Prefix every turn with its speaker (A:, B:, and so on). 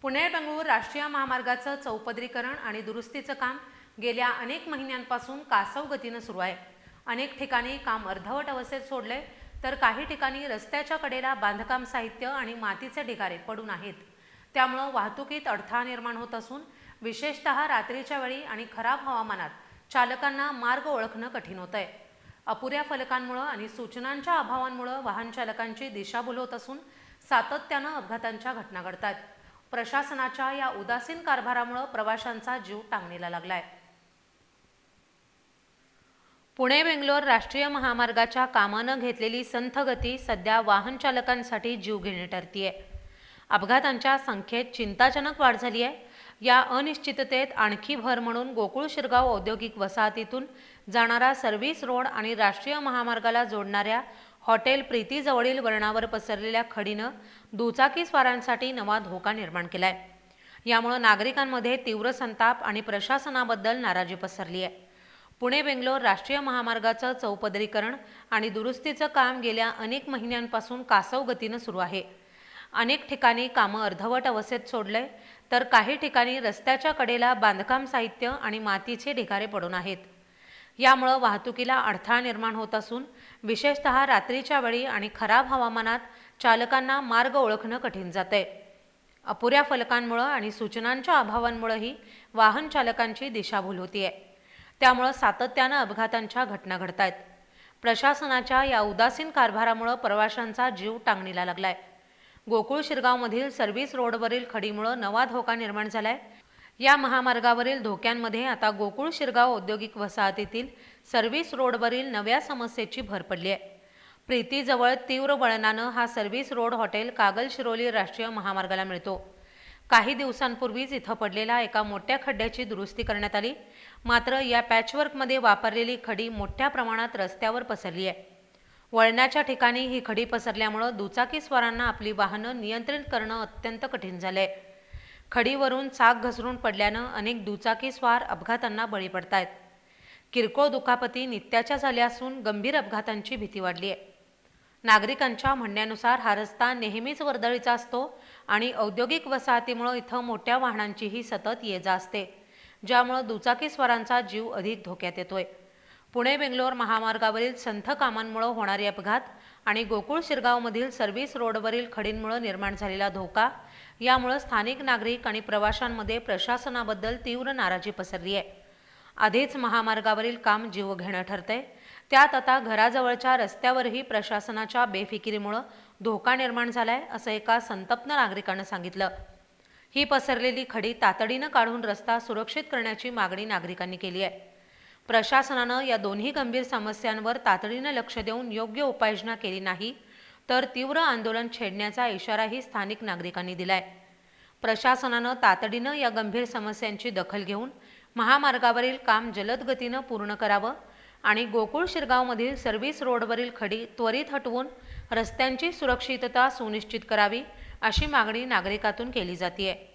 A: पुणे-बेंगळूर राष्ट्रीय महामार्गाचं चौपदरीकरण आणि दुरुस्तीचं काम गेल्या अनेक महिन्यांपासून कासव गतीनं सुरू आहे। अनेक ठिकाणी काम अर्धवट अवस्थेत सोडले तर काही ठिकाणी रस्त्याच्या कडेला बांधकाम साहित्य आणि मातीचे ढिगारे पडून आहेत। त्यामुळे वाहतुकीत अडथळा निर्माण होत असून विशेषतः रात्रीच्या वेळी आणि खराब हवामानात चालकांना मार्ग ओळखणं कठीण होत आहे। अपुऱ्या फलकांमुळे आणि सूचनांच्या अभावांमुळे वाहन चालकांची दिशाभूल होत असून सातत्यानं अपघातांच्या घटना घडतात। प्रशासनाच्या या उदासीन कारभारामुळे प्रवाशांचा जीव टांगणीला लागलाय। पुणे-बेंगळूर राष्ट्रीय महामार्गाच्या कामानं घेतलेली संथ गती सध्या वाहन चालकांसाठी जीवघेणी ठरतीये। अपघातांच्या संख्येत चिंताजनक वाढ झाली आहे। या अनिश्चिततेत आणखी भर म्हणून गोकुळ शिरगाव औद्योगिक वसाहतीतून जाणारा सर्व्हिस रोड आणि राष्ट्रीय महामार्गाला जोडणाऱ्या हॉटेल प्रीतीजवळील वळणावर पसरलेल्या खडीनं दुचाकी स्वारांसाठी नवा धोका निर्माण केलाय। यामुळे नागरिकांमध्ये तीव्र संताप आणि प्रशासनाबद्दल नाराजी पसरली आहे। पुणे-बेंगळूर राष्ट्रीय महामार्गाचं चौपदरीकरण आणि दुरुस्तीचं काम गेल्या अनेक महिन्यांपासून कासव गतीनं सुरू आहे। अनेक ठिकाणी कामं अर्धवट अवस्थेत सोडले तर काही ठिकाणी रस्त्याच्या कडेला बांधकाम साहित्य आणि मातीचे ढिगारे पडून आहेत। यामुळे वाहतुकीला अडथळा निर्माण होत असून विशेषतः रात्रीच्या वेळी आणि खराब हवामानात चालकांना मार्ग ओळखणं कठीण जातंय। अपुऱ्या फलकांमुळे आणि सूचनांच्या अभावांमुळेही वाहन चालकांची दिशाभूल होतीये। त्यामुळे सातत्यानं अपघातांच्या घटना घडतायत। प्रशासनाच्या या उदासीन कारभारामुळे प्रवाशांचा जीव टांगणीला लागलाय। गोकुळ शिरगावमधील सर्व्हिस रोडवरील खडीमुळे नवा धोका निर्माण झालाय। या महामार्गावरील धोक्यांमध्ये आता गोकुळ शिरगाव औद्योगिक वसाहतीतील सर्व्हिस रोडवरील नव्या समस्येची भर पडली आहे। प्रीतीजवळ तीव्र वळणानं हा सर्व्हिस रोड हॉटेल कागल-शिरोली राष्ट्रीय महामार्गाला मिळतो। काही दिवसांपूर्वीच इथं पडलेल्या एका मोठ्या खड्ड्याची दुरुस्ती करण्यात आली, मात्र या पॅचवर्कमध्ये वापरलेली खडी मोठ्या प्रमाणात रस्त्यावर पसरली आहे। वळणाच्या ठिकाणी ही खडी पसरल्यामुळे दुचाकी स्वारांना आपली वाहनं नियंत्रित करणं अत्यंत कठीण झालंय। खडीवरून चाक घसरून पडल्यानं अनेक दुचाकी स्वार अपघातांना बळी पडतायत। किरकोळ दुखापती नित्याच्या झाल्या असून गंभीर अपघातांची भीती वाढली आहे। नागरिकांच्या म्हणण्यानुसार हा रस्ता नेहमीच वर्दळीचा असतो आणि औद्योगिक वसाहतीमुळे इथं मोठ्या वाहनांचीही सतत ये-जा असते, ज्यामुळे दुचाकी स्वारांचा जीव अधिक धोक्यात येतोय। पुणे-बेंगळूर महामार्गावरील संथ कामांमुळे होणारे अपघात आणि गोकुळ शिरगावमधील सर्व्हिस रोडवरील खडींमुळे निर्माण झालेला धोका यामुळे स्थानिक नागरिक आणि प्रवाशांमध्ये प्रशासनाबद्दल तीव्र नाराजी पसरली आहे। आधीच महामार्गावरील काम जीवघेणं ठरतंय, त्यात आता घराजवळच्या रस्त्यावरही प्रशासनाच्या बेफिकिरीमुळे धोका निर्माण झालाय, असं एका संतप्त नागरिकानं सांगितलं। ही पसरलेली खडी तातडीनं काढून रस्ता सुरक्षित करण्याची मागणी नागरिकांनी केली आहे। प्रशासनानं या दोन्ही गंभीर समस्यांवर तातडीनं लक्ष देऊन योग्य उपाययोजना केली नाही तर तीव्र आंदोलन छेडण्याचा इशाराही स्थानिक नागरिकांनी दिलाय। प्रशासनानं तातडीनं या गंभीर समस्यांची दखल घेऊन महामार्गावरील काम जलद गतीनं पूर्ण करावं आणि गोकुळ शिरगावमधील सर्व्हिस रोडवरील खडी त्वरित हटवून रस्त्यांची सुरक्षितता सुनिश्चित करावी, अशी मागणी नागरिकातून केली जाते।